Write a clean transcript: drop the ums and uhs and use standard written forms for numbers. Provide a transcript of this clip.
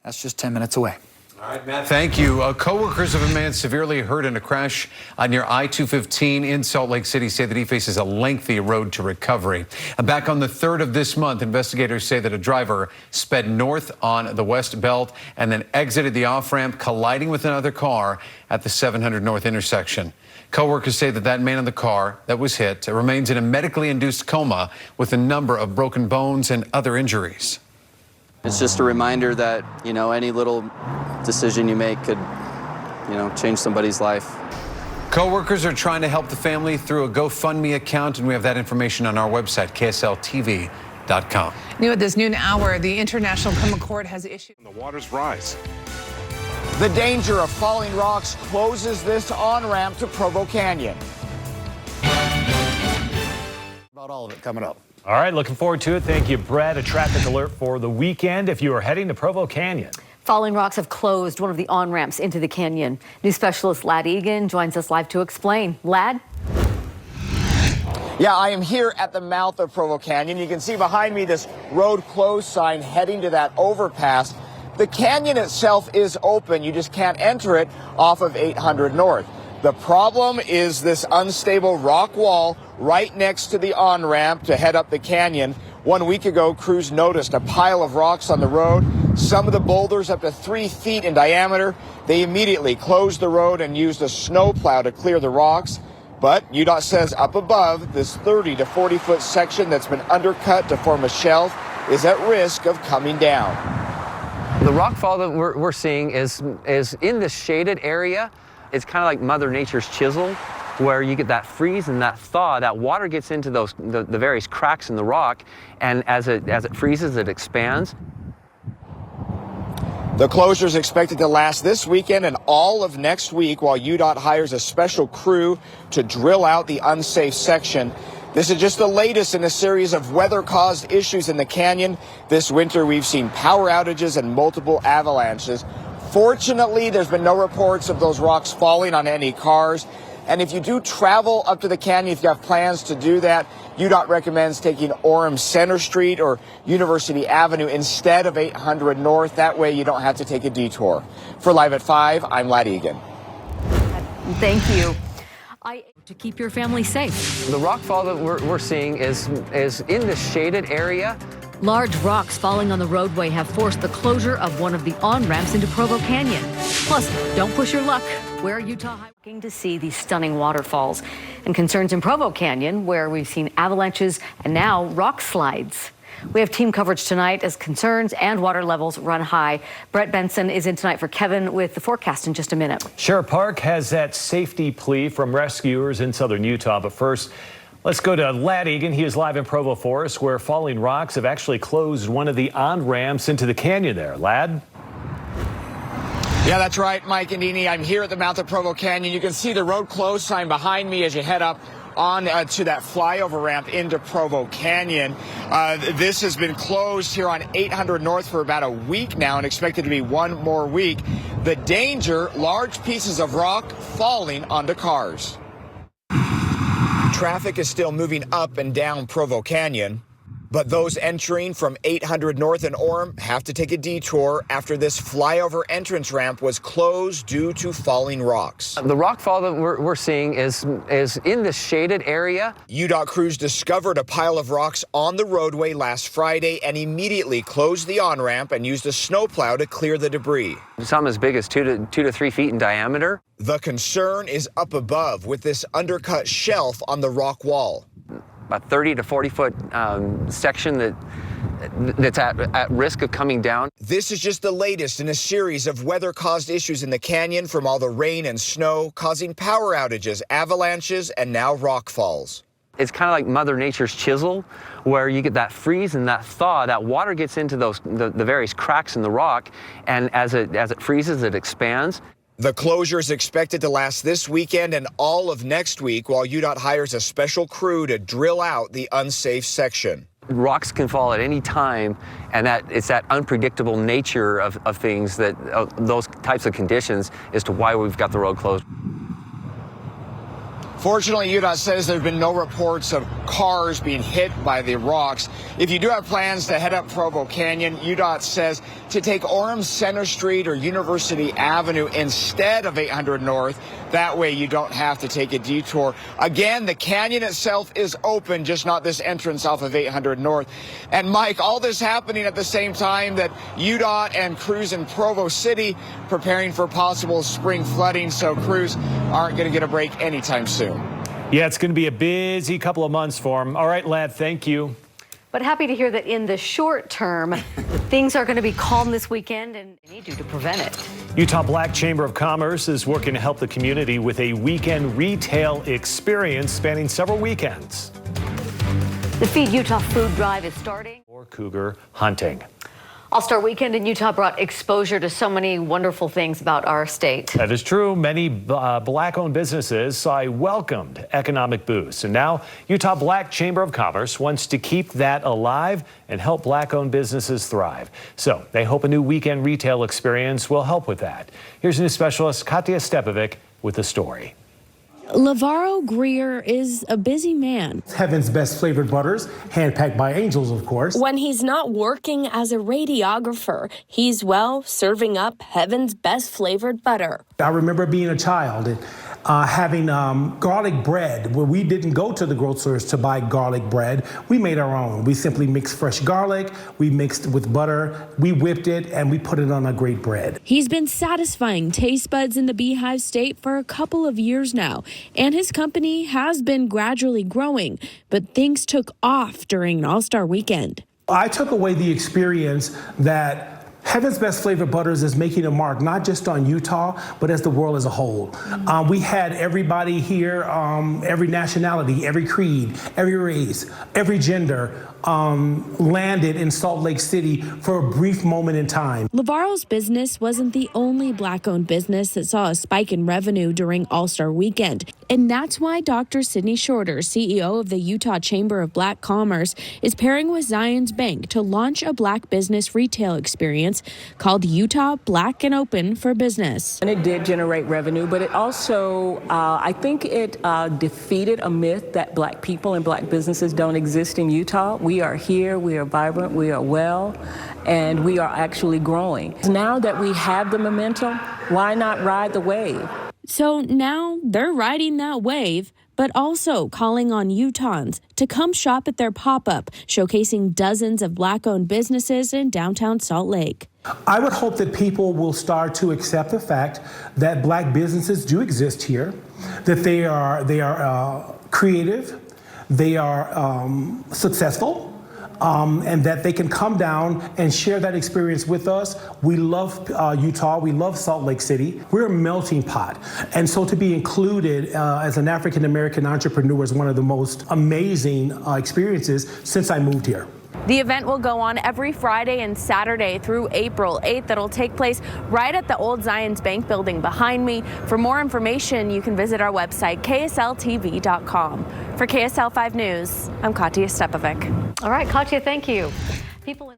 That's just 10 minutes away. All right, Matt, thank you. Co-workers of a man severely hurt in a crash near I-215 in Salt Lake City say that he faces a lengthy road to recovery. Back on the 3rd of this month, investigators say that a driver sped north on the West Belt and then exited the off-ramp, colliding with another car at the 700 North intersection. Co-workers say that man in the car that was hit remains in a medically induced coma with a number of broken bones and other injuries. It's just a reminder that, any little decision you make could, change somebody's life. Co-workers are trying to help the family through a GoFundMe account, and we have that information on our website, KSL-TV.com. New at this noon hour, the International Criminal Court has issued. The waters rise. The danger of falling rocks closes this on-ramp to Provo Canyon. About all of it coming up. All right, looking forward to it. Thank you, Brad. A traffic alert for the weekend if you are heading to Provo Canyon. Falling rocks have closed one of the on-ramps into the canyon. News specialist Lad Egan joins us live to explain. Lad? Yeah, I am here at the mouth of Provo Canyon. You can see behind me this road closed sign heading to that overpass. The canyon itself is open. You just can't enter it off of 800 North. The problem is this unstable rock wall right next to the on-ramp to head up the canyon. 1 week ago, crews noticed a pile of rocks on the road, some of the boulders up to 3 feet in diameter. They immediately closed the road and used a snowplow to clear the rocks. But UDOT says up above, this 30 to 40 foot section that's been undercut to form a shelf is at risk of coming down. The rockfall that we're seeing is in this shaded area. It's kind of like Mother Nature's chisel, where you get that freeze and that thaw. That water gets into the various cracks in the rock, and as it freezes, it expands. The closure is expected to last this weekend and all of next week while UDOT hires a special crew to drill out the unsafe section. This is just the latest in a series of weather-caused issues in the canyon. This winter, we've seen power outages and multiple avalanches. Fortunately, there's been no reports of those rocks falling on any cars. And if you do travel up to the canyon, if you have plans to do that, UDOT recommends taking Orem Center Street or University Avenue instead of 800 North. That way you don't have to take a detour. For Live at 5, I'm Lad Egan. Thank you. To keep your family safe. The rockfall that we're seeing is in this shaded area. Large rocks falling on the roadway have forced the closure of one of the on-ramps into Provo Canyon. Plus, don't push your luck. Where Utah hiking to see these stunning waterfalls. And concerns in Provo Canyon, where we've seen avalanches and now rock slides. We have team coverage tonight as concerns and water levels run high. Brett Benson is in tonight for Kevin with the forecast in just a minute. Sheriff Park has that safety plea from rescuers in southern Utah. But first, let's go to Lad Egan. He is live in Provo Forest, where falling rocks have actually closed one of the on-ramps into the canyon there. Lad? Yeah, that's right, Mike and Dini. I'm here at the mouth of Provo Canyon. You can see the road closed sign behind me as you head up on to that flyover ramp into Provo Canyon. This has been closed here on 800 North for about a week now and expected to be one more week. The danger, large pieces of rock falling onto cars. Traffic is still moving up and down Provo Canyon, but those entering from 800 North and Orem have to take a detour after this flyover entrance ramp was closed due to falling rocks. The rockfall that we're seeing is in this shaded area. UDOT crews discovered a pile of rocks on the roadway last Friday and immediately closed the on-ramp and used a snowplow to clear the debris. Some as big as 2 to 3 feet in diameter. The concern is up above with this undercut shelf on the rock wall. About 30 to 40 foot section that's at risk of coming down. This is just the latest in a series of weather-caused issues in the canyon from all the rain and snow, causing power outages, avalanches, and now rock falls. It's kind of like Mother Nature's chisel, where you get that freeze and that thaw. That water gets into the various cracks in the rock, and as it freezes, it expands. The closure is expected to last this weekend and all of next week while UDOT hires a special crew to drill out the unsafe section. Rocks can fall at any time, and it's that unpredictable nature of things, that those types of conditions as to why we've got the road closed. Fortunately, UDOT says there have been no reports of cars being hit by the rocks. If you do have plans to head up Provo Canyon, UDOT says to take Orem Center Street or University Avenue instead of 800 North. That way you don't have to take a detour. Again, the canyon itself is open, just not this entrance off of 800 North. And Mike, all this happening at the same time that UDOT and crews in Provo City preparing for possible spring flooding, so crews aren't going to get a break anytime soon. Yeah, it's going to be a busy couple of months for him. All right, lad, thank you. But happy to hear that in the short term, things are going to be calm this weekend, and they need to prevent it. Utah Black Chamber of Commerce is working to help the community with a weekend retail experience spanning several weekends. The Feed Utah food drive is starting. For cougar hunting. All-Star Weekend in Utah brought exposure to so many wonderful things about our state. That is true. Many black-owned businesses saw a welcomed economic boost. And now Utah Black Chamber of Commerce wants to keep that alive and help black-owned businesses thrive. So they hope a new weekend retail experience will help with that. Here's news specialist Katya Stepovic with the story. Lavaro Greer is a busy man. Heaven's best flavored butters, hand-packed by angels, of course. When he's not working as a radiographer, he's, well, serving up Heaven's best flavored butter. I remember being a child and having garlic bread, where we didn't go to the grocers to buy garlic bread. We made our own. We simply mixed fresh garlic, we mixed with butter, we whipped it, and we put it on a great bread. He's been satisfying taste buds in the Beehive State for a couple of years now, and his company has been gradually growing, but things took off during an All-Star Weekend. I took away the experience that Heaven's Best Flavored Butters is making a mark, not just on Utah, but as the world as a whole. We had everybody here, every nationality, every creed, every race, every gender landed in Salt Lake City for a brief moment in time. Lavaro's business wasn't the only black-owned business that saw a spike in revenue during All-Star Weekend. And that's why Dr. Sydney Shorter, CEO of the Utah Chamber of Black Commerce, is pairing with Zions Bank to launch a black business retail experience called Utah Black and Open for Business. And it did generate revenue, but it also, I think it defeated a myth that black people and black businesses don't exist in Utah. We are here, we are vibrant, we are well, and we are actually growing. Now that we have the momentum, why not ride the wave? So now they're riding that wave, but also calling on Utahns to come shop at their pop-up, showcasing dozens of black-owned businesses in downtown Salt Lake. I would hope that people will start to accept the fact that black businesses do exist here, that they are creative, they are successful, and that they can come down and share that experience with us. We love Utah. We love Salt Lake City. We're a melting pot. And so to be included as an African-American entrepreneur is one of the most amazing experiences since I moved here. The event will go on every Friday and Saturday through April 8th. That'll take place right at the old Zions Bank building behind me. For more information, you can visit our website, KSL-TV.com. For KSL 5 News, I'm Katya Stepovic. All right, Katya, thank you. People